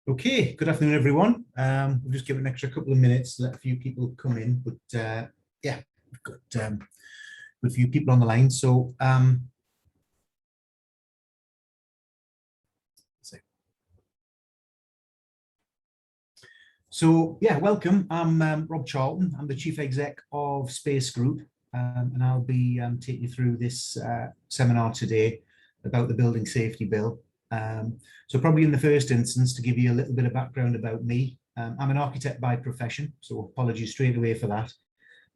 Okay, good afternoon, everyone. We'll just give it an extra couple of minutes to let a few people come in, but yeah, we've got a few people on the line. So yeah, welcome. I'm Rob Charlton. I'm the Chief Exec of Space Group, and I'll be taking you through this seminar today about the Building Safety Bill. So probably in the first instance, to give you a little bit of background about me, I'm an architect by profession, so apologies straight away for that.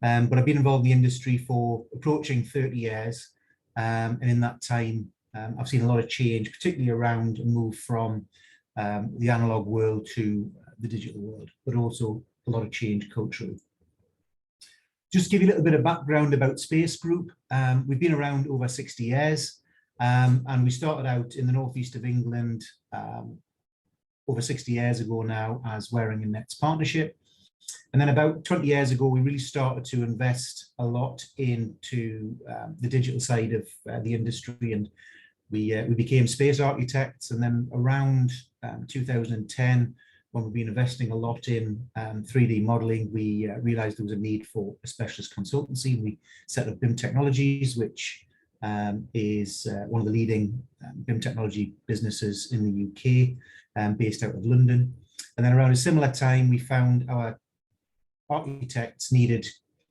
But I've been involved in the industry for approaching 30 years, and in that time, I've seen a lot of change, particularly around a move from the analog world to the digital world, but also a lot of change culturally. Just to give you a little bit of background about Space Group, we've been around over 60 years. And we started out in the northeast of England over 60 years ago now as Waring and Nets Partnership. And then about 20 years ago, we really started to invest a lot into the digital side of the industry, and we became space architects. And then around 2010, when we've been investing a lot in 3D modeling, we realized there was a need for a specialist consultancy. And we set up BIM Technologies, which is one of the leading BIM technology businesses in the UK, based out of London. And then around a similar time, we found our architects needed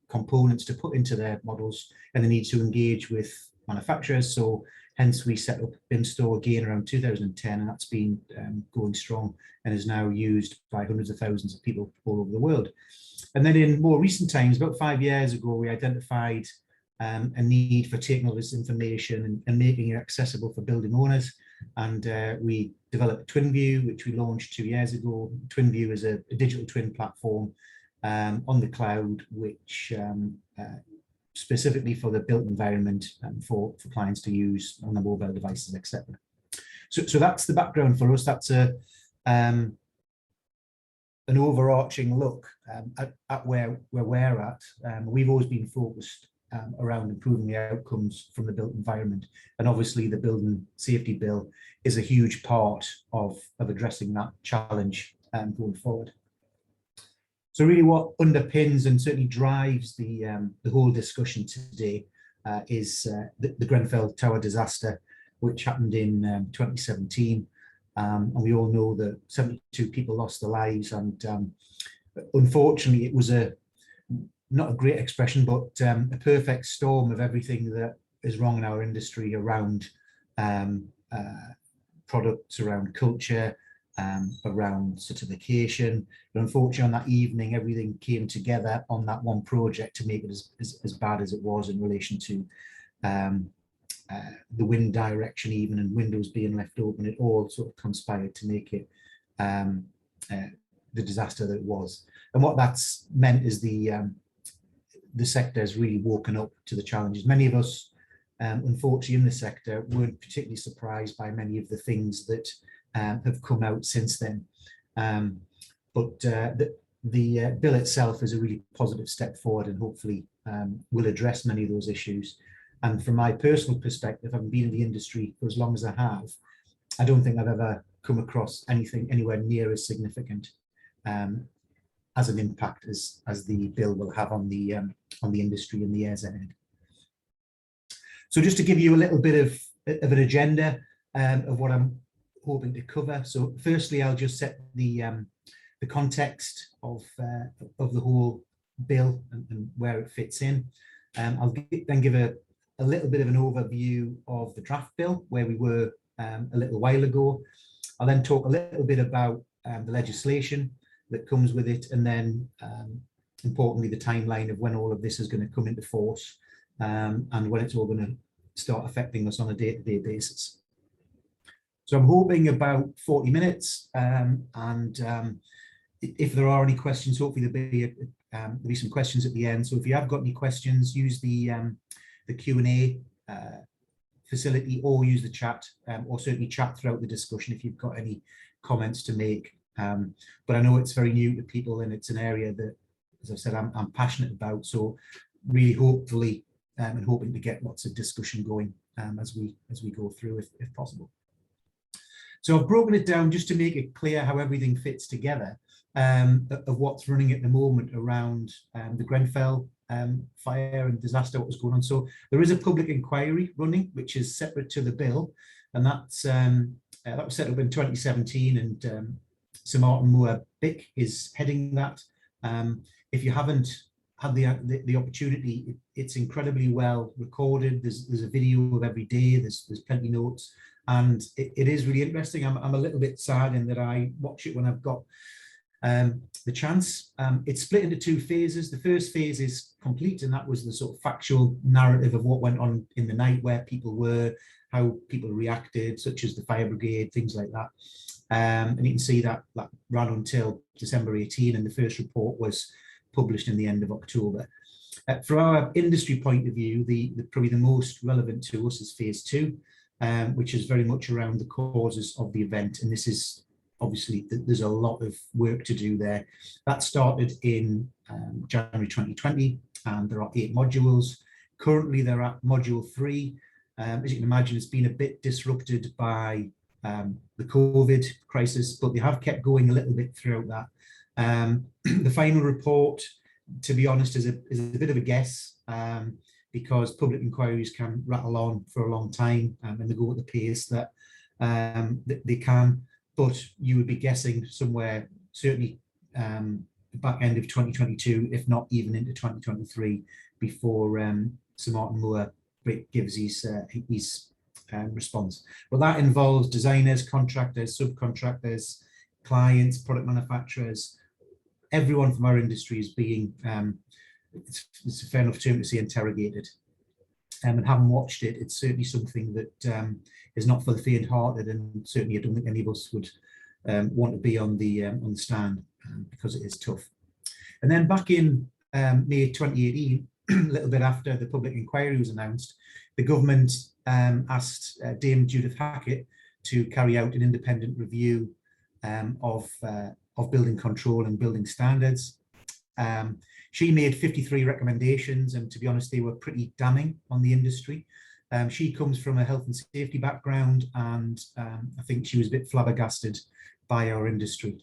components to put into their models, and they need to engage with manufacturers. So hence we set up BIM Store again around 2010, and that's been going strong and is now used by hundreds of thousands of people all over the world. And then in more recent times, about 5 years ago, we identified a need for taking all this information and making it accessible for building owners. And we developed TwinView, which we launched 2 years ago. TwinView is a digital twin platform on the cloud, which specifically for the built environment and for clients to use on their mobile devices, etc. So that's the background for us. That's an overarching look at where we're at. We've always been focused around improving the outcomes from the built environment, and obviously the Building Safety Bill is a huge part of addressing that challenge going forward. So really what underpins and certainly drives the whole discussion today is the Grenfell Tower disaster, which happened in 2017. And we all know that 72 people lost their lives, and unfortunately it was not a great expression, but a perfect storm of everything that is wrong in our industry around products, around culture, around certification. But unfortunately on that evening, everything came together on that one project to make it as bad as it was in relation to the wind direction even, and windows being left open. It all sort of conspired to make it the disaster that it was. And what that's meant is the sector has really woken up to the challenges. Many of us, unfortunately, in the sector weren't particularly surprised by many of the things that have come out since then. But the bill itself is a really positive step forward, and hopefully will address many of those issues. And from my personal perspective, having been in the industry for as long as I have, I don't think I've ever come across anything anywhere near as significant as an impact as the bill will have on the industry in the years ahead. So just to give you a little bit of an agenda of what I'm hoping to cover. So firstly, I'll just set the context of the whole bill and where it fits in. I'll then give a little bit of an overview of the draft bill, where we were a little while ago. I'll then talk a little bit about the legislation that comes with it, and then importantly the timeline of when all of this is going to come into force, and when it's all going to start affecting us on a day-to-day basis. So I'm hoping about 40 minutes, and if there are any questions, hopefully there'll be some questions at the end. So if you have got any questions, use the Q&A facility, or use the chat, or certainly chat throughout the discussion if you've got any comments to make. But I know it's very new to people, and it's an area that, as I've said, I'm passionate about. So really hopefully and hoping to get lots of discussion going as we go through if possible. So I've broken it down just to make it clear how everything fits together, of what's running at the moment around the Grenfell fire and disaster, what was going on. So there is a public inquiry running, which is separate to the bill, and that's that was set up in 2017, and Sir Martin Moore BIC is heading that. If you haven't had the opportunity, it's incredibly well recorded. There's a video of every day. There's plenty of notes, and it is really interesting. I'm a little bit sad in that I watch it when I've got the chance. It's split into two phases. The first phase is complete, and that was the sort of factual narrative of what went on in the night, where people were, how people reacted, such as the fire brigade, things like that. And you can see that ran until December 18, and the first report was published in the end of October. From our industry point of view, probably the most relevant to us is phase 2, which is very much around the causes of the event. And this is obviously, there's a lot of work to do there. That started in January 2020, and there are 8 modules. Currently, they're at module 3. As you can imagine, it's been a bit disrupted by the COVID crisis, but they have kept going a little bit throughout that. The final report, to be honest, is a bit of a guess, because public inquiries can rattle on for a long time, and they go at the pace that they can. But you would be guessing somewhere, certainly back end of 2022, if not even into 2023, before Sir Martin Moore gives his response. But that involves designers, contractors, subcontractors, clients, product manufacturers. Everyone from our industry is being, it's a fair enough term to say, interrogated. And having watched it, it's certainly something that is not for the faint-hearted, and certainly I don't think any of us would want to be on the stand, because it is tough. And then back in May 2018, a little bit after the public inquiry was announced, the government asked Dame Judith Hackett to carry out an independent review of building control and building standards. She made 53 recommendations, and to be honest, they were pretty damning on the industry. She comes from a health and safety background, and I think she was a bit flabbergasted by our industry.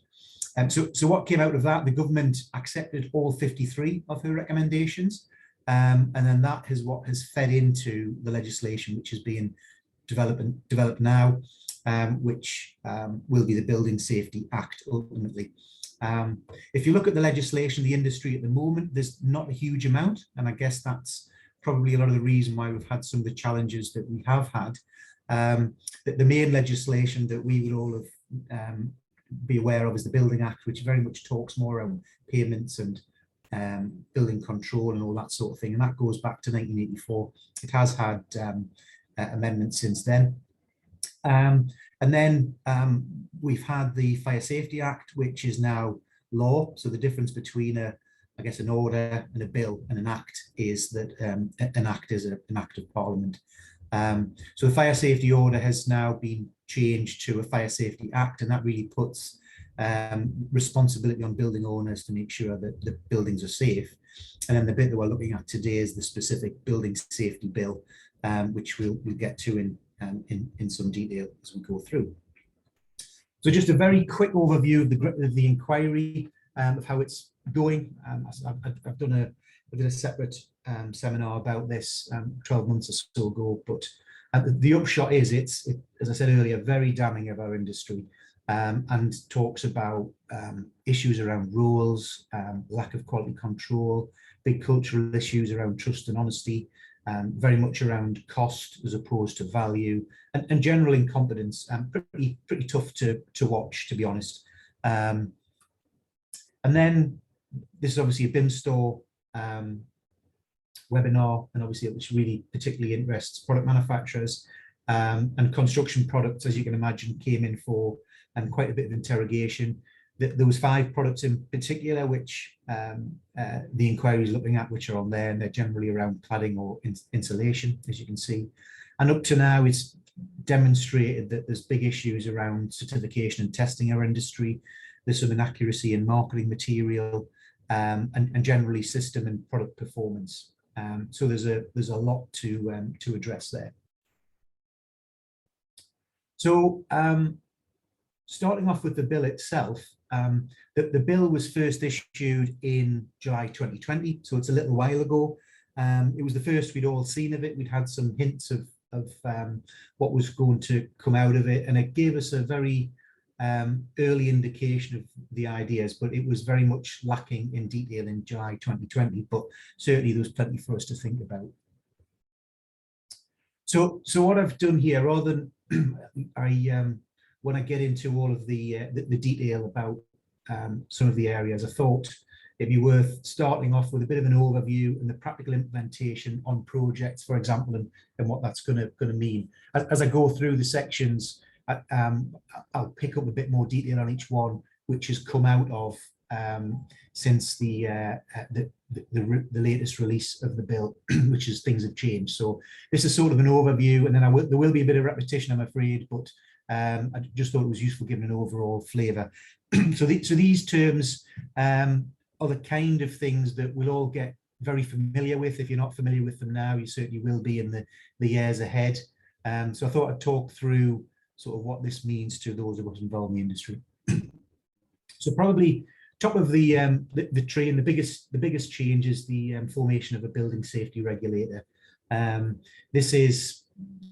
So what came out of that? The government accepted all 53 of her recommendations, and then that is what has fed into the legislation which is being developed now, which will be the Building Safety Act ultimately. If you look at the legislation, the industry at the moment, there's not a huge amount, and I guess that's probably a lot of the reason why we've had some of the challenges that we have had. The main legislation that we would all have be aware of is the Building Act, which very much talks more around payments and building control and all that sort of thing, and that goes back to 1984. It has had amendments since then. And then we've had the Fire Safety Act, which is now law. So the difference between I guess an order and a bill and an act is that an act is an act of Parliament. So the Fire Safety Order has now been changed to a Fire Safety Act, and that really puts responsibility on building owners to make sure that the buildings are safe. And then the bit that we're looking at today is the specific Building Safety Bill, which we'll get to in some detail as we go through. So just a very quick overview of the inquiry, of how it's going. I've done a separate seminar about this 12 months or so ago, but the upshot is it's as I said earlier, very damning of our industry, and talks about issues around rules, lack of quality control, big cultural issues around trust and honesty, very much around cost as opposed to value, and general incompetence, pretty tough to watch, to be honest. And then this is obviously a BIM Store webinar, and obviously which really particularly interests product manufacturers, and construction products, as you can imagine, came in for quite a bit of interrogation. There was 5 products in particular which the inquiry is looking at, which are on there, and they're generally around cladding or insulation, as you can see. And up to now, it's demonstrated that there's big issues around certification and testing our industry. There's some inaccuracy in marketing material, and generally system and product performance. So there's a lot to address there. So starting off with the bill itself, the bill was first issued in July 2020, so it's a little while ago. It was the first we'd all seen of it. We'd had some hints of what was going to come out of it, and it gave us a very early indication of the ideas, but it was very much lacking in detail in July 2020, but certainly there was plenty for us to think about. So what I've done here, rather than when I get into all of the detail about some of the areas, I thought it'd be worth starting off with a bit of an overview and the practical implementation on projects, for example, and what that's going to mean. As I go through the sections, I'll pick up a bit more detail on each one, which has come out of since the latest release of the bill, which is things have changed. So this is sort of an overview, and then there will be a bit of repetition, I'm afraid, but I just thought it was useful giving an overall flavour. So these terms are the kind of things that we'll all get very familiar with. If you're not familiar with them now, you certainly will be in the years ahead. So I thought I'd talk through sort of what this means to those of us involved in the industry. So probably top of the tree, and the biggest change is the formation of a building safety regulator. This is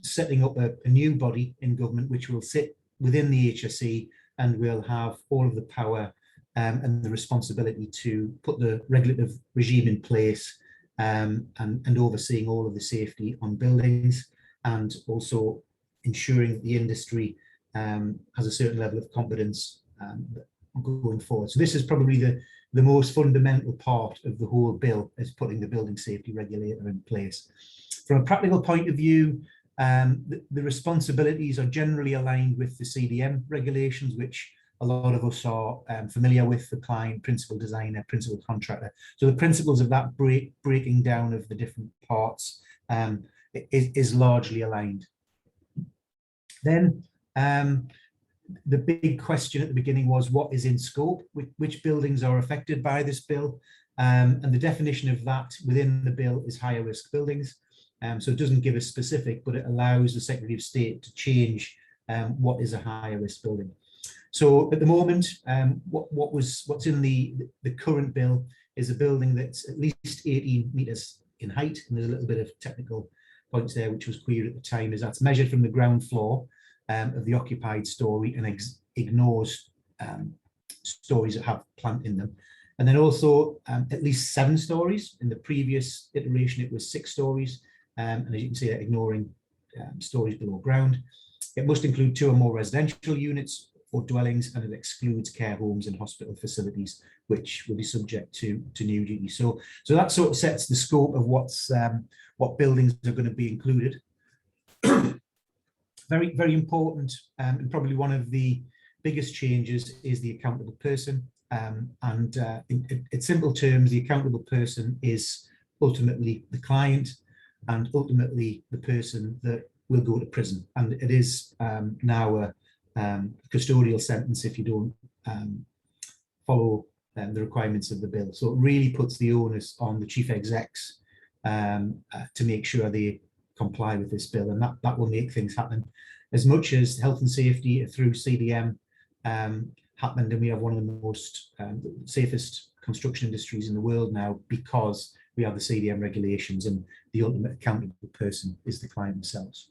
setting up a new body in government which will sit within the HSE and will have all of the power and the responsibility to put the regulative regime in place, and overseeing all of the safety on buildings, and also ensuring that the industry has a certain level of competence going forward. So this is probably the most fundamental part of the whole bill, is putting the building safety regulator in place. From a practical point of view, the responsibilities are generally aligned with the CDM regulations, which a lot of us are familiar with: the client, principal designer, principal contractor. So the principles of that breaking down of the different parts is largely aligned. Then the big question at the beginning was, what is in scope? Which buildings are affected by this bill? And the definition of that within the bill is higher risk buildings. So it doesn't give a specific, but it allows the Secretary of State to change what is a higher risk building. So at the moment, what's in the current bill is a building that's at least 18 metres in height, and there's a little bit of technical points there which was queried at the time, is that's measured from the ground floor of the occupied story and ignores stories that have plant in them. And then also at least 7 stories. In the previous iteration, it was 6 stories. And as you can see, ignoring stories below ground. It must include 2 or more residential units or dwellings, and it excludes care homes and hospital facilities, which will be subject to new duty. So that sort of sets the scope of what buildings are going to be included. Very, very important, and probably one of the biggest changes is the accountable person. In simple terms, the accountable person is ultimately the client, and ultimately the person that will go to prison. And it is now a custodial sentence if you don't follow the requirements of the bill. So it really puts the onus on the chief execs to make sure they comply with this bill, and that will make things happen. As much as health and safety through CDM happened, and we have one of the most safest construction industries in the world now, because we have the CDM regulations, and the ultimate accountable person is the client themselves.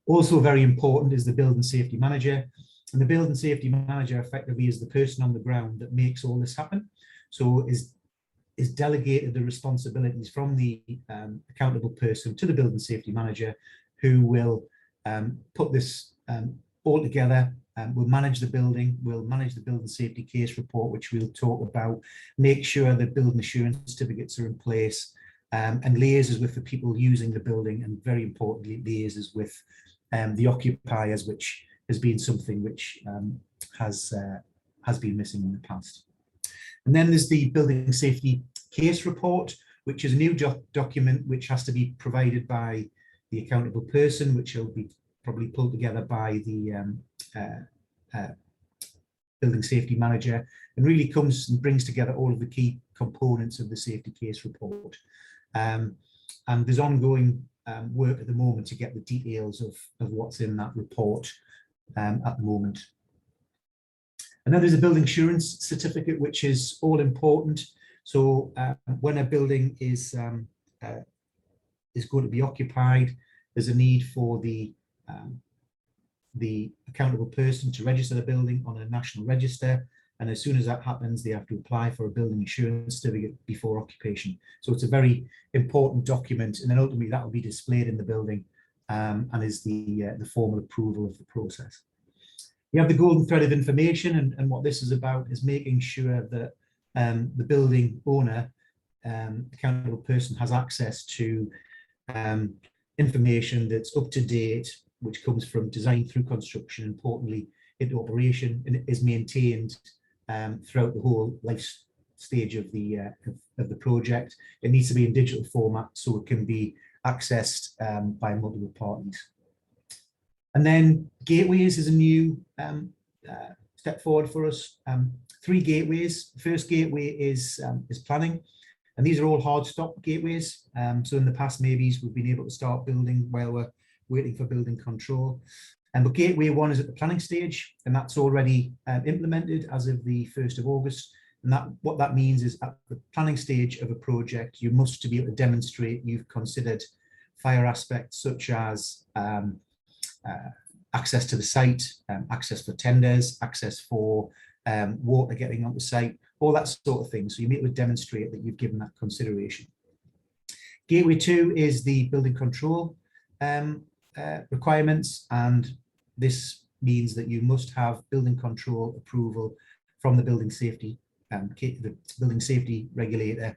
Also very important is the building safety manager, and the building safety manager effectively is the person on the ground that makes all this happen. So is delegated the responsibilities from the accountable person to the building safety manager, who will put this all together, will manage the building, will manage the building safety case report, which we'll talk about, make sure that building assurance certificates are in place, and liaises with the people using the building, and very importantly, liaises with the occupiers, which has been something which has been missing in the past. And then there's the building safety case report, which is a new document which has to be provided by the accountable person, which will be probably pulled together by the building safety manager, and really comes and brings together all of the key components of the safety case report. And there's ongoing work at the moment to get the details of what's in that report at the moment. And then there's a building assurance certificate, which is all important. So when a building is going to be occupied, there's a need for the accountable person to register the building on a national register. And as soon as that happens, they have to apply for a building assurance certificate before occupation. So it's a very important document, and then ultimately that will be displayed in the building and is the formal approval of the process. We have the golden thread of information, and what this is about is making sure that the building owner, accountable person, has access to information that's up to date, which comes from design through construction, importantly into operation, and it is maintained throughout the whole life stage of the project. It needs to be in digital format so it can be accessed by multiple parties. And then gateways is a new step forward for us. 3 gateways. The first gateway is planning, and these are all hard stop gateways. So in the past, maybe we've been able to start building while we're waiting for building control. But gateway 1 is at the planning stage, and that's already implemented as of the 1st of August. And what that means is at the planning stage of a project, you must be able to demonstrate you've considered fire aspects such as access to the site, access for tenders, access for water getting on the site, all that sort of thing. So you need to demonstrate that you've given that consideration. Gateway 2 is the building control requirements, and this means that you must have building control approval from the building safety regulator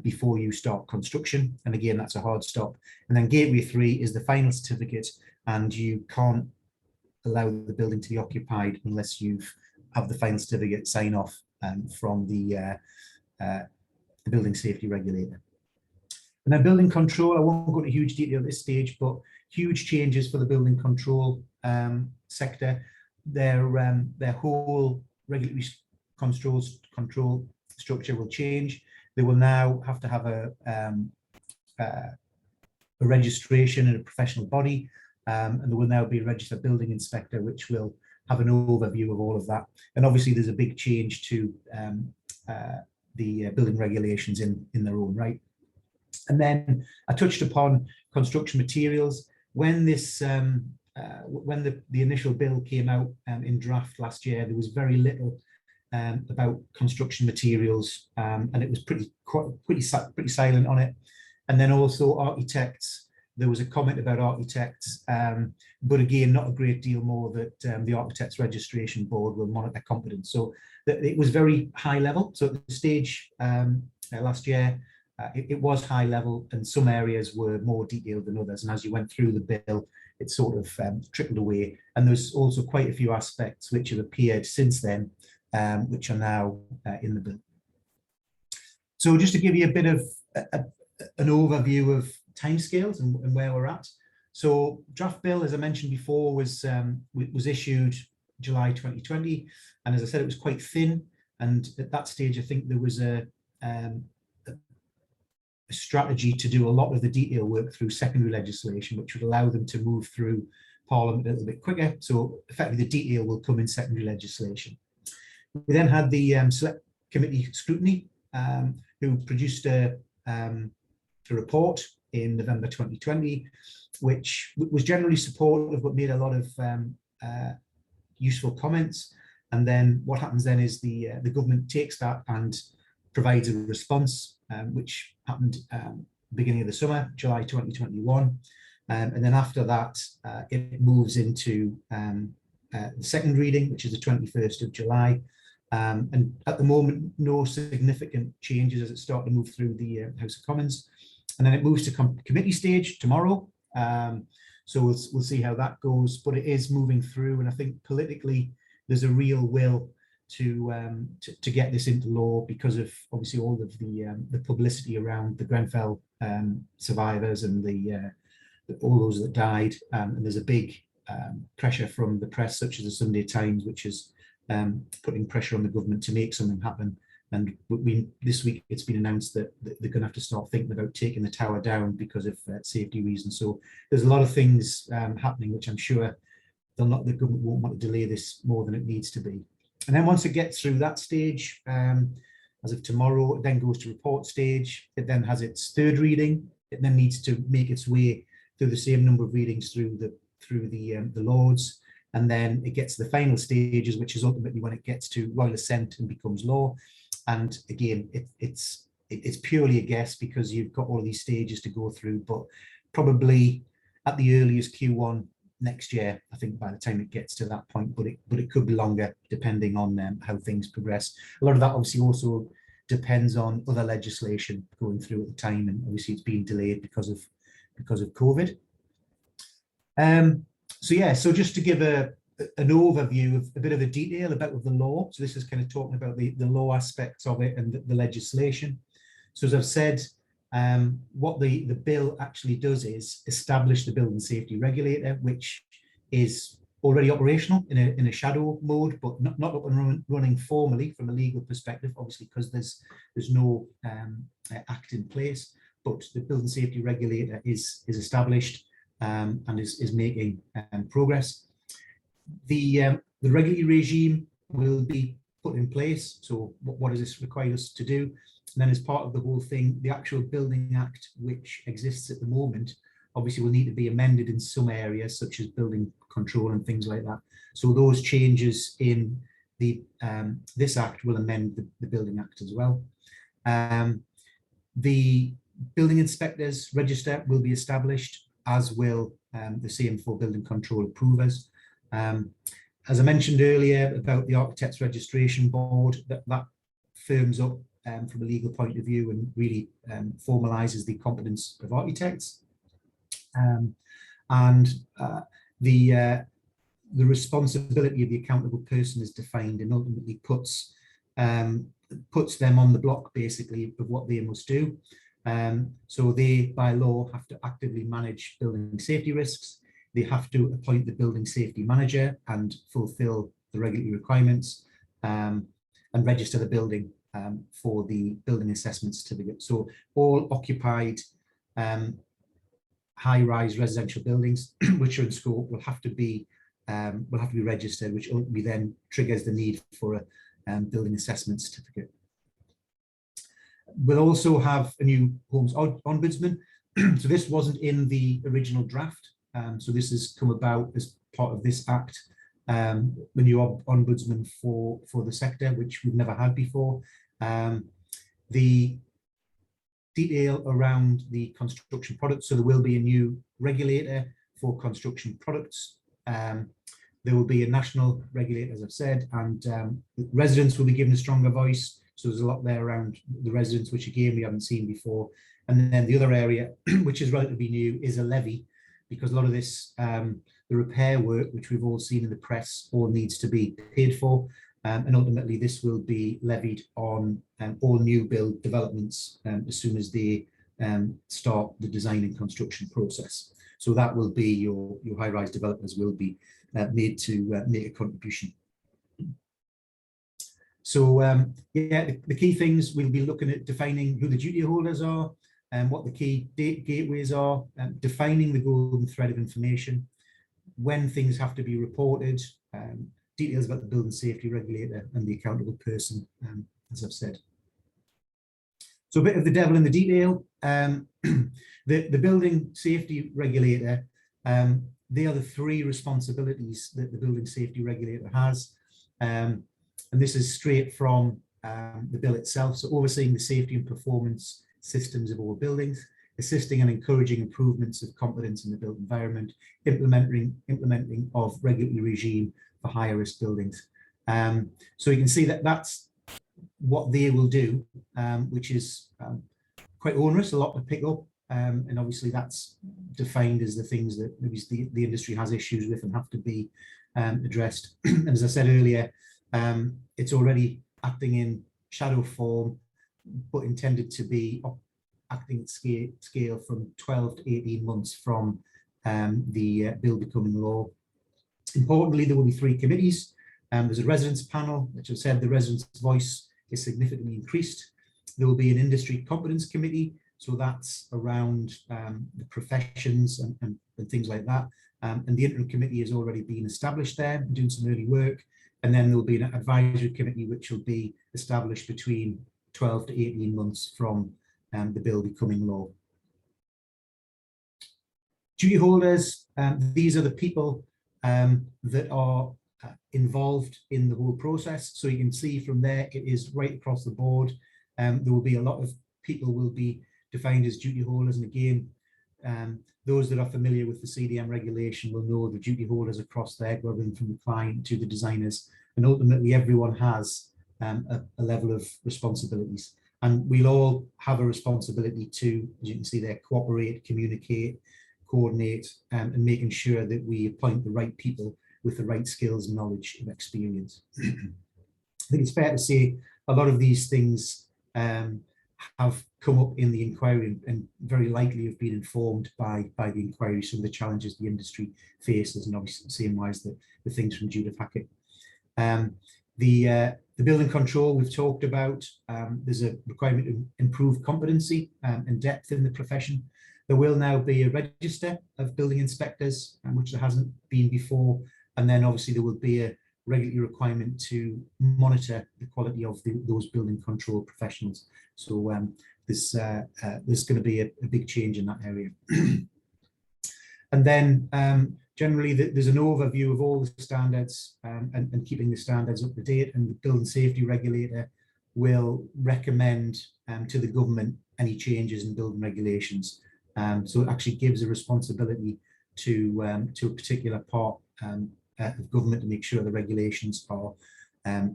before you start construction. And again, that's a hard stop. And then gateway 3 is the final certificate, and you can't allow the building to be occupied unless you have the final certificate sign off from the building safety regulator. And then building control, I won't go into huge detail at this stage, but huge changes for the building control sector. Their whole regulatory control structure will change. They will now have to have a registration in a professional body, and there will now be a registered building inspector, which will have an overview of all of that. And obviously there's a big change to the building regulations in their own right. And then I touched upon construction materials. When this when the initial bill came out in draft last year, there was very little about construction materials, and it was pretty silent on it. And then also architects. There was a comment about architects, but again, not a great deal more that the Architects Registration Board will monitor competence. So it was very high level. So at the stage last year, it was high level, and some areas were more detailed than others. And as you went through the bill, it sort of trickled away. And there's also quite a few aspects which have appeared since then, which are now in the bill. So just to give you a bit of an overview of timescales and where we're at. So draft bill, as I mentioned before, was issued July 2020, and as I said, it was quite thin. And at that stage, I think there was a strategy to do a lot of the detail work through secondary legislation, which would allow them to move through Parliament a little bit quicker. So effectively, the detail will come in secondary legislation. We then had the Select Committee scrutiny, who produced a report in November 2020, which was generally supportive but made a lot of useful comments. And then what happens then is the government takes that and provides a response, which happened beginning of the summer, July 2021. And then after that, it moves into the second reading, which is the 21st of July. And at the moment, no significant changes as it starts to move through the House of Commons. And then it moves to committee stage tomorrow. So we'll see how that goes, but it is moving through. And I think politically, there's a real will to get this into law because of obviously all of the publicity around the Grenfell survivors and all those that died. And there's a big pressure from the press, such as the Sunday Times, which is putting pressure on the government to make something happen. And this week it's been announced that they're going to have to start thinking about taking the tower down because of safety reasons. So there's a lot of things happening, which I'm sure the government won't want to delay this more than it needs to be. And then once it gets through that stage, as of tomorrow, it then goes to report stage. It then has its third reading. It then needs to make its way through the same number of readings through the Lords, and then it gets to the final stages, which is ultimately when it gets to royal assent and becomes law. And again, it's purely a guess because you've got all of these stages to go through, but probably at the earliest Q1 next year, I think, by the time it gets to that point, but it could be longer depending on how things progress. A lot of that obviously also depends on other legislation going through at the time, and obviously it's being delayed because of COVID. So yeah, so just to give an overview of a bit of a detail about the law. So this is kind of talking about the law aspects of it and the legislation. So as I've said, what the bill actually does is establish the Building Safety Regulator, which is already operational in a shadow mode, but not up and running formally from a legal perspective, obviously, because there's no act in place. But the Building Safety Regulator is established and is making progress. The regulatory regime will be put in place. So what does this require us to do? And then as part of the whole thing, the actual Building Act, which exists at the moment, obviously will need to be amended in some areas, such as building control and things like that. So those changes in the this Act will amend the Building Act as well. The Building Inspectors Register will be established, as will the same for building control approvers. As I mentioned earlier about the Architects Registration Board, that firms up from a legal point of view and really formalises the competence of architects. The responsibility of the accountable person is defined and ultimately puts them on the block, basically, of what they must do. So they, by law, have to actively manage building safety risks. They have to appoint the building safety manager and fulfil the regulatory requirements, and register the building for the building assessment certificate. So all occupied high-rise residential buildings which are in scope will have to be registered, which ultimately then triggers the need for a building assessment certificate. We'll also have a new Homes Ombudsman. So this wasn't in the original draft. So this has come about as part of this Act, the new Ombudsman for the sector, which we've never had before. The detail around the construction products. So there will be a new regulator for construction products. There will be a national regulator, as I've said, and residents will be given a stronger voice. So there's a lot there around the residents, which again we haven't seen before. And then the other area, which is relatively new, is a levy, because a lot of this, the repair work, which we've all seen in the press, all needs to be paid for. And ultimately this will be levied on all new build developments as soon as they start the design and construction process. So that will be your high-rise developers will be made to make a contribution. So yeah, the key things we'll be looking at: defining who the duty holders are and what the key gateways are, defining the golden thread of information, when things have to be reported, details about the Building Safety Regulator and the accountable person, as I've said. So a bit of the devil in the detail. The Building Safety Regulator, they are the three responsibilities that the Building Safety Regulator has. And this is straight from the bill itself. So overseeing the safety and performance systems of all buildings, assisting and encouraging improvements of competence in the built environment, implementing of regulatory regime for higher risk buildings. So you can see that that's what they will do, which is quite onerous, a lot to pick up, and obviously that's defined as the things that maybe the industry has issues with and have to be addressed. And as I said earlier, it's already acting in shadow form, but intended to be acting at scale from 12 to 18 months from the bill becoming law. Importantly, there will be 3 committees. There's a residents panel, which I've said the residents' voice is significantly increased. There will be an industry competence committee, so that's around the professions and things like that. and the interim committee has already been established there, doing some early work. And then there'll be an advisory committee which will be established between 12 to 18 months from the bill becoming law. Duty holders, these are the people that are involved in the whole process. So you can see from there, it is right across the board. There will be a lot of people will be defined as duty holders. And again, those that are familiar with the CDM regulation will know the duty holders across there, going from the client to the designers. And ultimately, everyone has a level of responsibilities. And we'll all have a responsibility to, as you can see there, cooperate, communicate, coordinate, and making sure that we appoint the right people with the right skills, knowledge, and experience. I think it's fair to say a lot of these things have come up in the inquiry and very likely have been informed by the inquiry, some of the challenges the industry faces, and obviously same wise the things from Judith Hackett. The building control we've talked about, there's a requirement to improve competency and depth in the profession. There will now be a register of building inspectors, which there hasn't been before. And then obviously there will be a regulatory requirement to monitor the quality of those building control professionals. So there's going to be a big change in that area. And then generally there's an overview of all the standards and keeping the standards up to date, and the building safety regulator will recommend to the government any changes in building regulations. So it actually gives a responsibility to a particular part of government to make sure the regulations are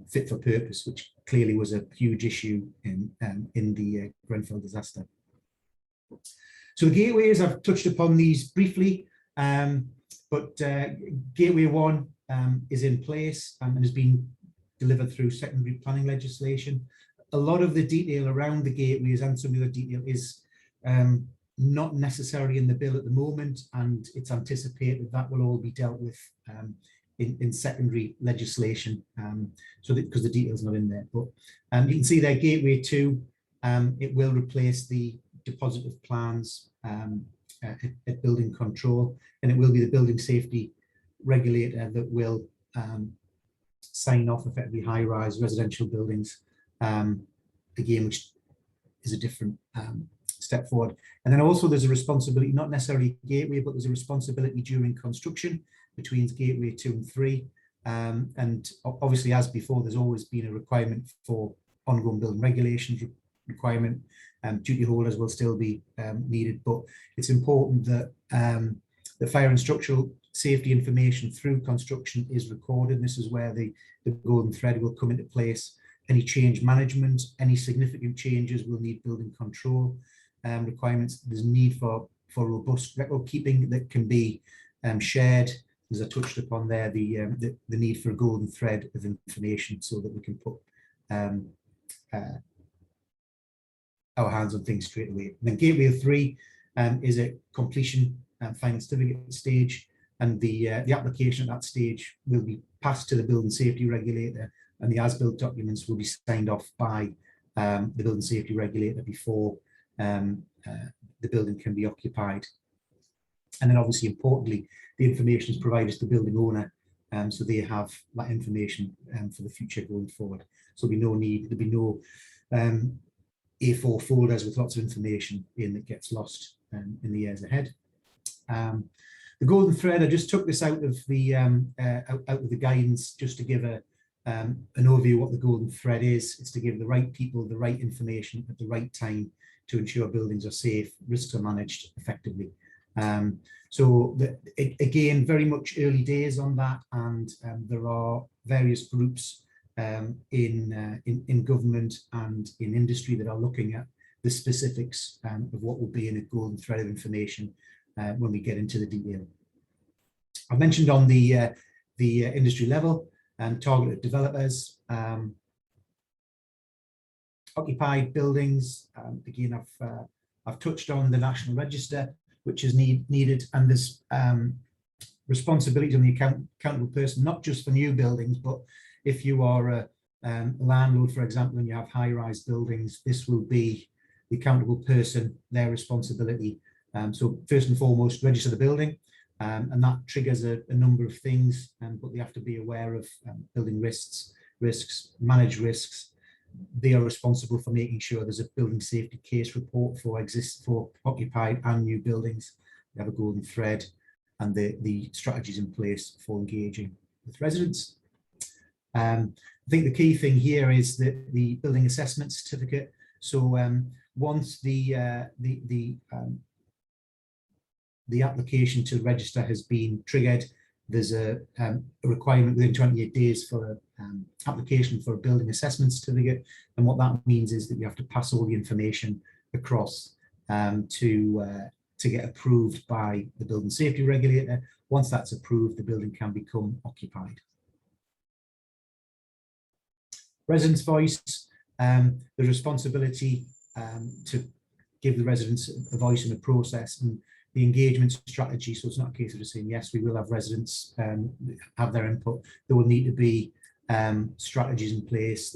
fit for purpose, which clearly was a huge issue in the Grenfell disaster. So the gateways, I've touched upon these briefly, but Gateway 1 is in place and has been delivered through secondary planning legislation. A lot of the detail around the gateways and some of the detail is not necessarily in the bill at the moment, and it's anticipated that will all be dealt with in secondary legislation, so that because the detail's not in there. But you can see there, Gateway 2, it will replace the deposit of plans at building control, and it will be the building safety regulator that will sign off effectively high-rise residential buildings, again, which is a different step forward. And then also there's a responsibility, not necessarily Gateway, but there's a responsibility during construction between Gateway 2 and 3. And obviously, as before, there's always been a requirement for ongoing building regulations requirement. Duty holders will still be needed, but it's important that the fire and structural safety information through construction is recorded. And this is where the golden thread will come into place. Any change management, any significant changes will need building control requirements. There's need for robust record keeping that can be shared, as I touched upon there, the need for a golden thread of information so that we can put our hands on things straight away. And then Gateway 3 is a completion final certificate stage, and the application at that stage will be passed to the building safety regulator, and the as-built documents will be signed off by the building safety regulator before the building can be occupied. And then obviously, importantly, the information is provided to the building owner, so they have that information for the future going forward. So there'll be no A4 folders with lots of information in that gets lost in the years ahead. The golden thread, I just took this out of the guidance just to give an overview of what the golden thread is. It's to give the right people the right information at the right time to ensure buildings are safe, risks are managed effectively. So again, very much early days on that, and there are various groups in government and in industry that are looking at the specifics of what will be in a golden thread of information when we get into the detail. I mentioned on the industry level and targeted developers, occupied buildings. Again, I've touched on the National Register, which is needed, and there's responsibilities on the accountable person, not just for new buildings, but if you are a landlord, for example, and you have high-rise buildings, this will be the accountable person, their responsibility. So first and foremost, register the building. and that triggers a number of things, but they have to be aware of building risks, manage risks. They are responsible for making sure there's a building safety case report for occupied and new buildings. They have a golden thread, and the strategies in place for engaging with residents. I think the key thing here is that the building assessment certificate. So once the application to register has been triggered, there's a requirement within 28 days for an application for a building assessment certificate. And what that means is that you have to pass all the information across to get approved by the building safety regulator. Once that's approved, the building can become occupied. Residents' voice, the responsibility to give the residents a voice in the process, and the engagement strategy. So it's not a case of just saying, yes, we will have residents have their input. There will need to be strategies in place,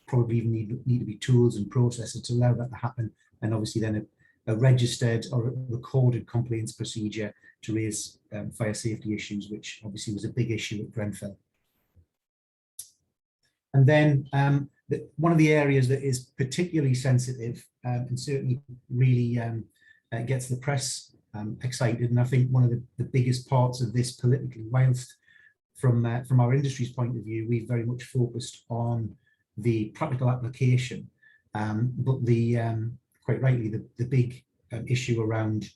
probably even need to be tools and processes to allow that to happen. And obviously then a registered or a recorded complaints procedure to raise fire safety issues, which obviously was a big issue at Grenfell. And then one of the areas that is particularly sensitive and certainly really gets the press excited, and I think one of the biggest parts of this politically, whilst from our industry's point of view, we've very much focused on the practical application, but quite rightly, the big issue around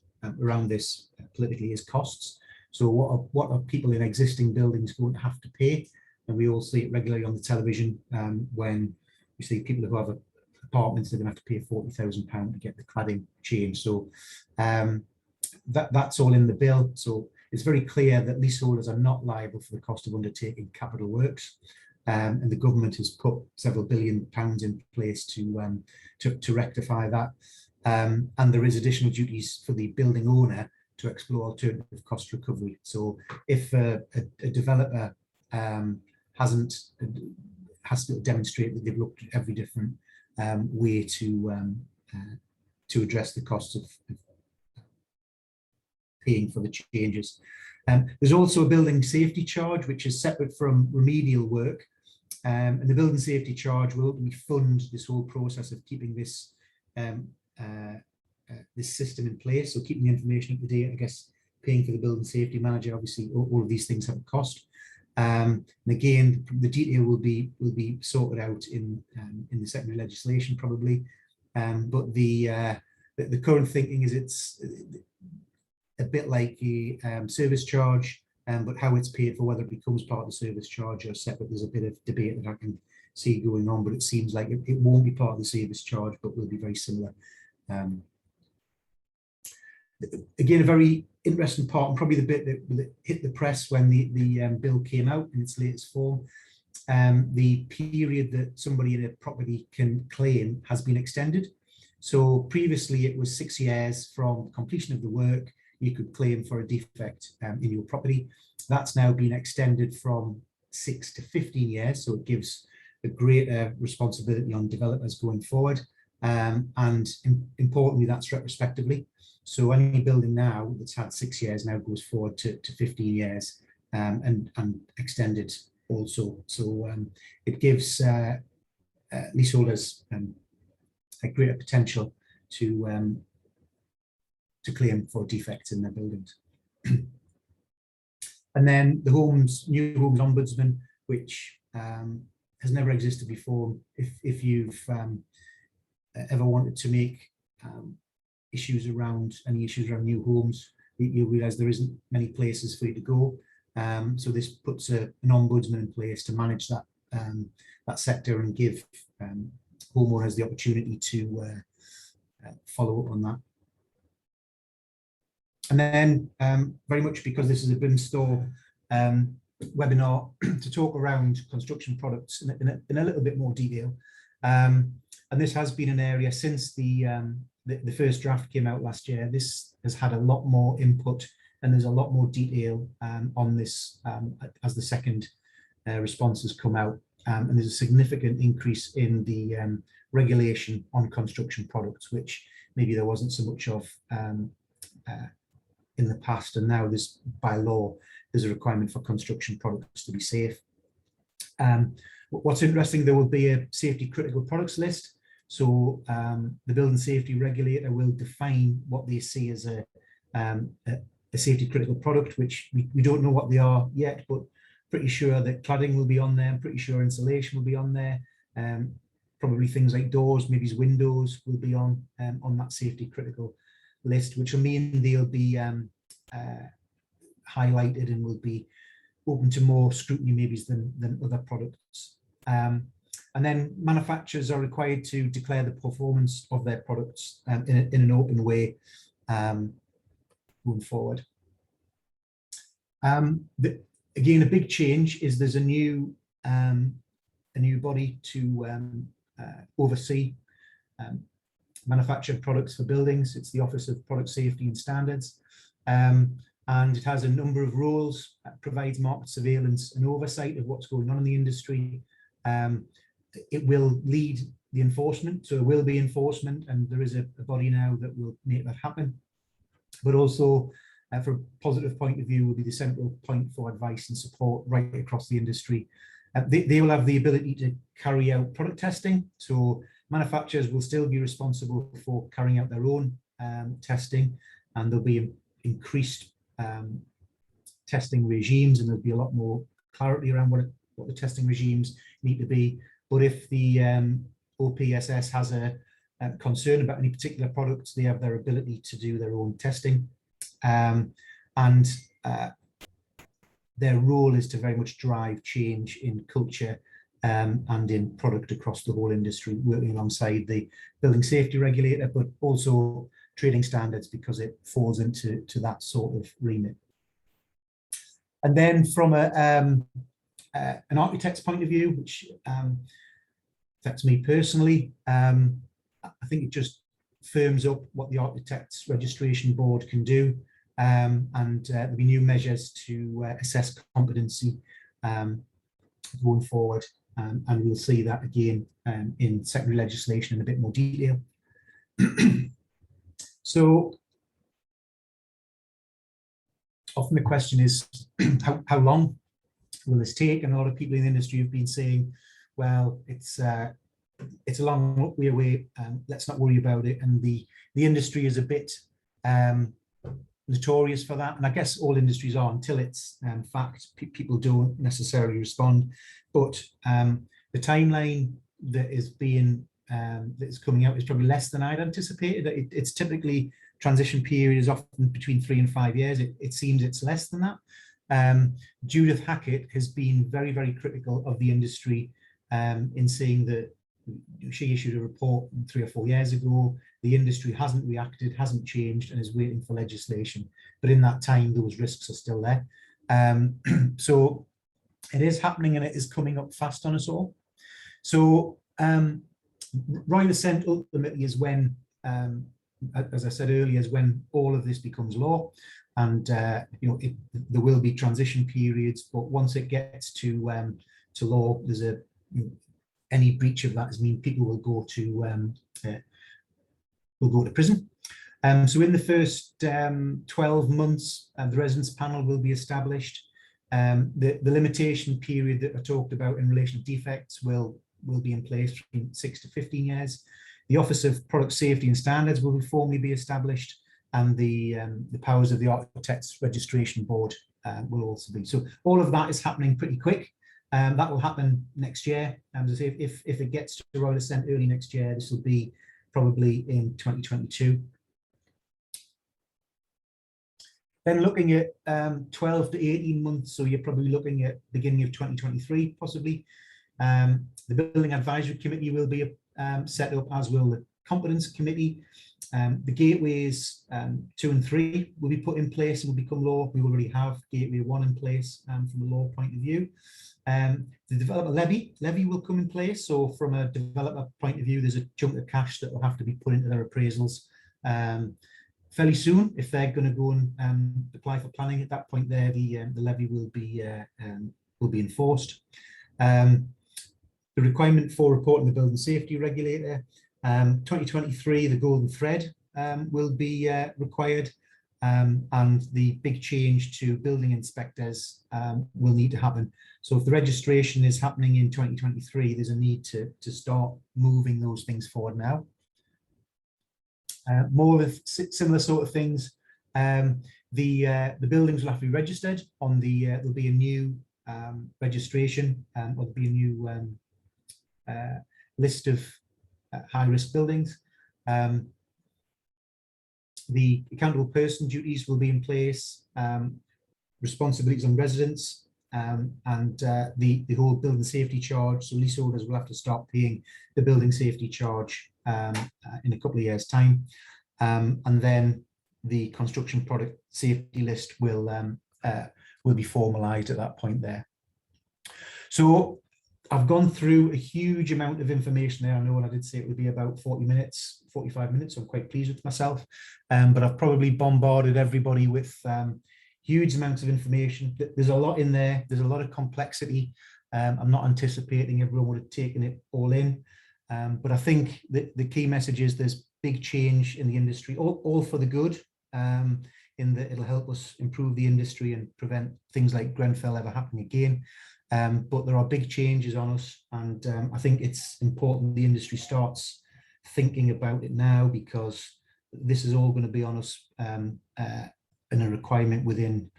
this politically is costs. So what are people in existing buildings going to have to pay? And we all see it regularly on the television when we see people who have apartments, they're going to have to pay £40,000 to get the cladding changed. So that's all in the bill. So it's very clear that leaseholders are not liable for the cost of undertaking capital works. And the government has put several £billion in place to rectify that. And there is additional duties for the building owner to explore alternative cost recovery. So if a developer has to demonstrate that they've looked at every different way to address the cost of paying for the changes. There's also a building safety charge, which is separate from remedial work. And the building safety charge will ultimately fund this whole process of keeping this this system in place. So keeping the information up to date, I guess, paying for the building safety manager. Obviously, all of these things have a cost. And again, the detail will be sorted out in the secondary legislation probably. But the current thinking is it's a bit like a service charge, but how it's paid for, whether it becomes part of the service charge or separate, there's a bit of debate that I can see going on, but it seems like it won't be part of the service charge, but will be very similar. Again, a very interesting part, and probably the bit that hit the press when the bill came out in its latest form. The period that somebody in a property can claim has been extended. So previously it was 6 years from completion of the work, you could claim for a defect in your property. That's now been extended from 6 to 15 years. So it gives a greater responsibility on developers going forward. And importantly, that's retrospectively. So any building now that's had 6 years now goes forward to 15 years and extended also. So it gives leaseholders a greater potential to claim for defects in their buildings. And then the new homes ombudsman, which has never existed before. If you've ever wanted to make any issues around new homes, you'll realise there isn't many places for you to go. So this puts an ombudsman in place to manage that that sector and give homeowners the opportunity to follow up on that. And then very much because this is a BIM Store webinar to talk around construction products in a little bit more detail. And this has been an area since the first draft came out last year. This has had a lot more input, and there's a lot more detail on this as the second response has come out. And there's a significant increase in the regulation on construction products, which maybe there wasn't so much of in the past, and now there's, by law, there's a requirement for construction products to be safe. What's interesting, there will be a safety critical products list. So the building safety regulator will define what they see as a safety critical product, which we don't know what they are yet, but pretty sure that cladding will be on there. I'm pretty sure insulation will be on there. Probably things like doors, maybe windows will be on that safety critical list, which will mean they'll be highlighted and will be open to more scrutiny maybe than other products. And then manufacturers are required to declare the performance of their products in an open way going forward. Again, a big change is there's a new body to oversee manufactured products for buildings. It's the Office of Product Safety and Standards, and it has a number of roles. Provides market surveillance and oversight of what's going on in the industry. It will lead the enforcement, so it will be enforcement, and there is a body now that will make that happen. But also, from a positive point of view, will be the central point for advice and support right across the industry. They will have the ability to carry out product testing, so manufacturers will still be responsible for carrying out their own testing, and there'll be increased testing regimes, and there'll be a lot more clarity around what the testing regimes need to be. But if the OPSS has a concern about any particular products, they have their ability to do their own testing, and their role is to very much drive change in culture and in product across the whole industry, working alongside the building safety regulator, but also trading standards, because it falls into that sort of remit. And then from an architect's point of view, which affects me personally, I think it just firms up what the Architects Registration Board can do, and there'll be new measures to assess competency going forward, and we'll see that again in secondary legislation in a bit more detail. So often the question is, how long will this take? And a lot of people in the industry have been saying, well, it's a long way away, let's not worry about it. And the industry is a bit notorious for that, and I guess all industries are until it's fact. People don't necessarily respond, but the timeline that is being that is coming out is probably less than I'd anticipated. It's typically transition period is often between 3 and 5 years. It seems it's less than that. Judith Hackett has been very, very critical of the industry in saying that she issued a report 3 or 4 years ago. The industry hasn't reacted, hasn't changed, and is waiting for legislation. But in that time, those risks are still there. So it is happening, and it is coming up fast on us all. So royal assent ultimately is when, as I said earlier, is when all of this becomes law. And there will be transition periods, but once it gets to law, there's any breach of that means people will go to prison. So in the first 12 months, the residence panel will be established. The limitation period that I talked about in relation to defects will be in place from 6 to 15 years. The Office of Product Safety and Standards will formally be established, and the powers of the Architects Registration Board will also be. So all of that is happening pretty quick. That will happen next year. As if it gets to royal assent early next year, this will be probably in 2022. Then looking at 12 to 18 months, so you're probably looking at beginning of 2023, possibly. The Building Advisory Committee will be set up, as will the Competence Committee. The gateways 2 and 3 will be put in place and will become law. We already have gateway 1 in place from a law point of view. The developer levy will come in place. So from a developer point of view, there's a chunk of cash that will have to be put into their appraisals fairly soon if they're going to go and apply for planning. At that point, there the levy will be enforced. The requirement for reporting the building safety regulator, 2023, the golden thread will be required, and the big change to building inspectors will need to happen. So if the registration is happening in 2023, there's a need to start moving those things forward now. More of similar sort of things. The buildings will have to be registered on the, there'll be a new registration, or there'll be a new list of high-risk buildings. The accountable person duties will be in place, responsibilities on residents, and the whole building safety charge. So leaseholders will have to start paying the building safety charge in a couple of years' time. And then the construction product safety list will be formalised at that point there. So I've gone through a huge amount of information there. I know, and I did say it would be about 40 minutes, 45 minutes. So I'm quite pleased with myself. But I've probably bombarded everybody with huge amounts of information. There's a lot in there. There's a lot of complexity. I'm not anticipating everyone would have taken it all in. But I think that the key message is there's big change in the industry, all for the good, in that it'll help us improve the industry and prevent things like Grenfell ever happening again. But there are big changes on us, and I think it's important the industry starts thinking about it now, because this is all going to be on us in a requirement within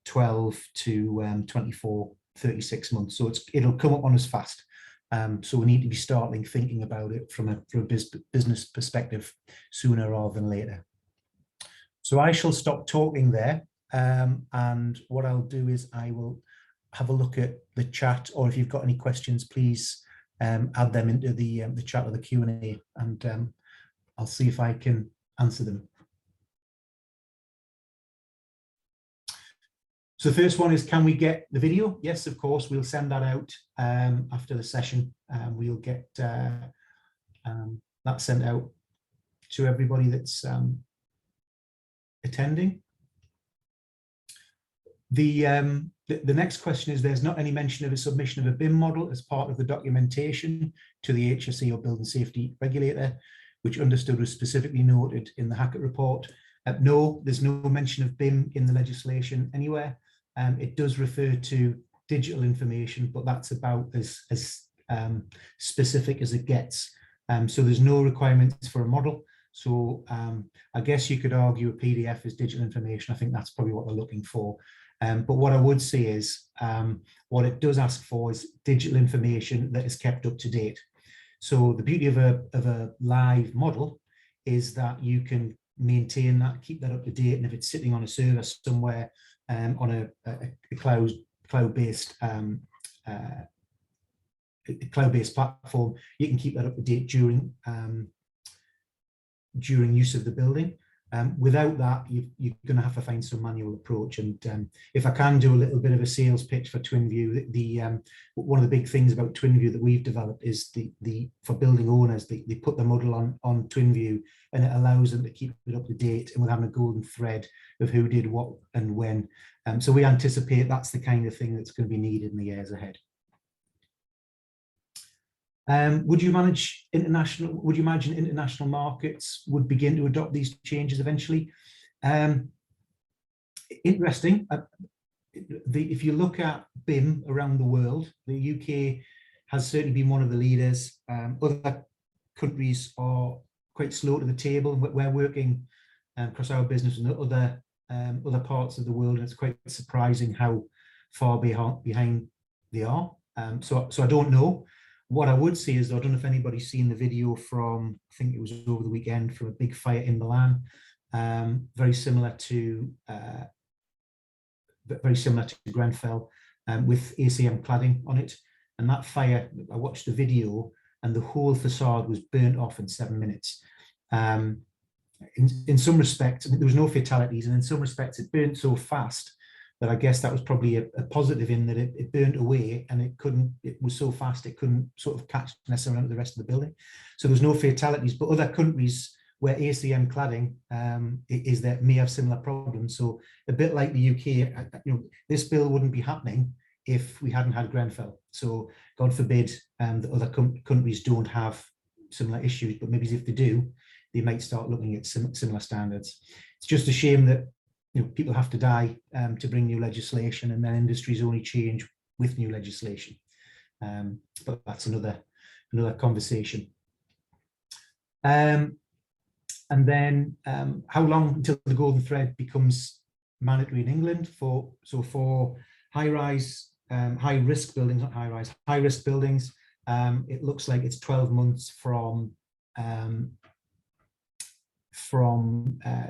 12 to 24, 36 months. So it'll come up on us fast. So we need to be starting thinking about it from a business perspective sooner rather than later. So I shall stop talking there, and what I'll do is I will have a look at the chat, or if you've got any questions, please add them into the chat or the Q&A, and I'll see if I can answer them. So the first one is, can we get the video? Yes, of course, we'll send that out after the session. We'll get that sent out to everybody that's attending. The next question is, there's not any mention of a submission of a BIM model as part of the documentation to the HSE or Building Safety Regulator, which understood was specifically noted in the Hackett report. No, there's no mention of BIM in the legislation anywhere. It does refer to digital information, but that's about as specific as it gets. So there's no requirements for a model. So I guess you could argue a PDF is digital information. I think that's probably what they're looking for. But what I would say is, what it does ask for is digital information that is kept up to date. So the beauty of a live model is that you can maintain that, keep that up to date, and if it's sitting on a server somewhere on a cloud-based platform, you can keep that up to date during use of the building. Without that, you're going to have to find some manual approach. And if I can do a little bit of a sales pitch for TwinView, one of the big things about TwinView that we've developed is for building owners, they put the model on TwinView, and it allows them to keep it up to date, and we're having a golden thread of who did what and when. So we anticipate that's the kind of thing that's going to be needed in the years ahead. Would you imagine international markets would begin to adopt these changes eventually? Interesting. If you look at BIM around the world, the UK has certainly been one of the leaders. Other countries are quite slow to the table. We're working across our business in other parts of the world, and it's quite surprising how far behind they are. So I don't know. What I would say is, I don't know if anybody's seen the video from, I think it was over the weekend, from a big fire in Milan, very similar to Grenfell, with ACM cladding on it. And that fire, I watched the video, and the whole facade was burnt off in 7 minutes. In some respects, there was no fatalities, and in some respects, it burnt so fast that I guess that was probably a positive, in that it burnt away, and it was so fast it couldn't sort of catch necessarily onto the rest of the building. So there's no fatalities, but other countries where ACM cladding is that may have similar problems. So a bit like the UK, this bill wouldn't be happening if we hadn't had Grenfell. So God forbid that other countries don't have similar issues, but maybe if they do, they might start looking at similar standards. It's just a shame that people have to die to bring new legislation, and then industries only change with new legislation. But that's another conversation. And then how long until the golden thread becomes mandatory in England? For high-rise, high-risk buildings, not high-rise, high-risk buildings, it looks like it's 12 months from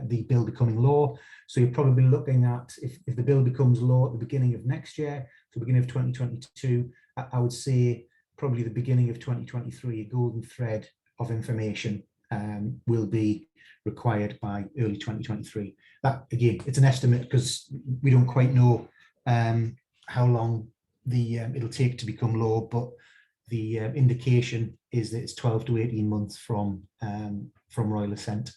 the bill becoming law. So you're probably looking at, if the bill becomes law at the beginning of next year, so beginning of 2022, I would say probably the beginning of 2023, a golden thread of information will be required by early 2023. That, again, it's an estimate because we don't quite know how long it'll take to become law, but the indication is that it's 12 to 18 months from royal assent.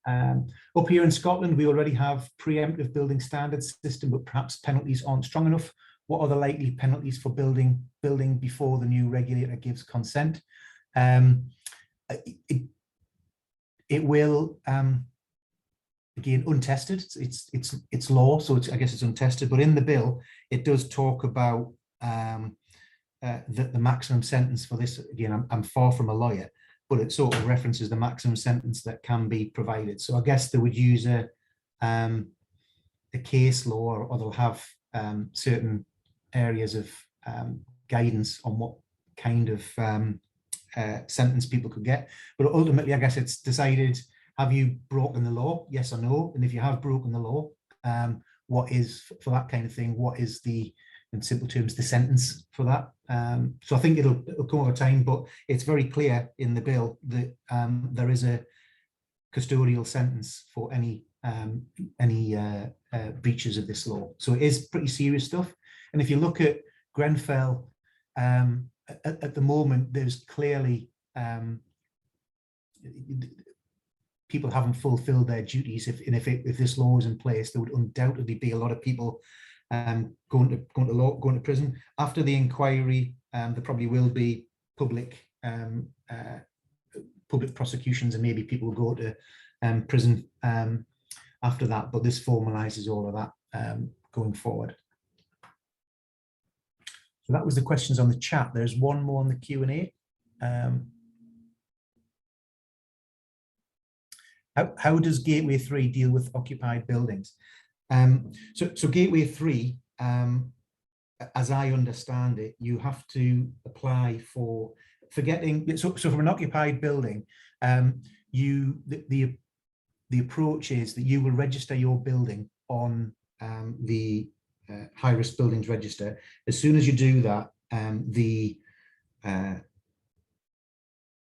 Up here in Scotland, we already have preemptive building standards system, but perhaps penalties aren't strong enough. What are the likely penalties for building before the new regulator gives consent? It will, again, untested. It's law, so I guess it's untested. But in the bill, it does talk about the maximum sentence for this. Again, I'm far from a lawyer, but it sort of references the maximum sentence that can be provided. So I guess they would use a case law, or they'll have certain areas of guidance on what kind of sentence people could get. But ultimately, I guess it's decided, have you broken the law? Yes or no? And if you have broken the law, what is, for that kind of thing, what is the, in simple terms, the sentence for that? So I think it'll come over time, but it's very clear in the bill that there is a custodial sentence for any breaches of this law. So it is pretty serious stuff. And if you look at Grenfell, at the moment, there's clearly people haven't fulfilled their duties. If this law is in place, there would undoubtedly be a lot of people going to prison. After the inquiry, there probably will be public prosecutions, and maybe people will go to prison after that. But this formalises all of that going forward. So that was the questions on the chat. There's one more on the Q&A. How does Gateway 3 deal with occupied buildings? So Gateway 3, as I understand it, you have to apply for getting, so from an occupied building, the approach is that you will register your building on the high-risk buildings register. As soon as you do that, the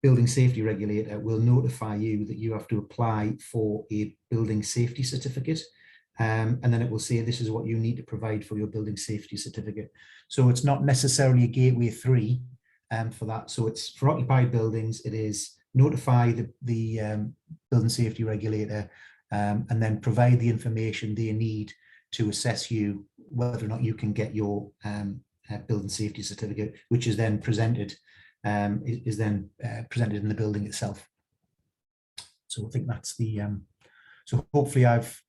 building safety regulator will notify you that you have to apply for a building safety certificate, and then it will say this is what you need to provide for your building safety certificate. So it's not necessarily a Gateway 3 for that. So it's for occupied buildings, it is notify the building safety regulator and then provide the information they need to assess you whether or not you can get your building safety certificate, which is then presented presented in the building itself. So I think that's the so hopefully I've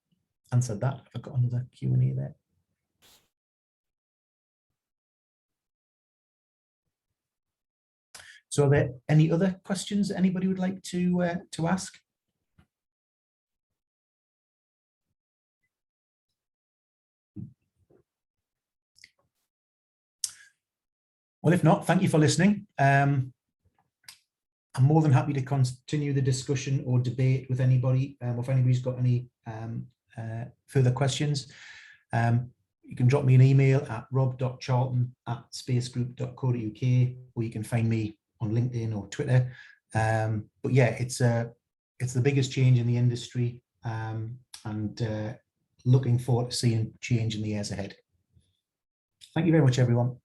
answered that. I've got another Q&A there. So are there any other questions that anybody would like to ask? Well, if not, thank you for listening. I'm more than happy to continue the discussion or debate with anybody, or if anybody's got any further questions. You can drop me an email at rob.charlton@spacegroup.co.uk, or you can find me on LinkedIn or Twitter. But yeah, it's the biggest change in the industry, and looking forward to seeing change in the years ahead. Thank you very much, everyone.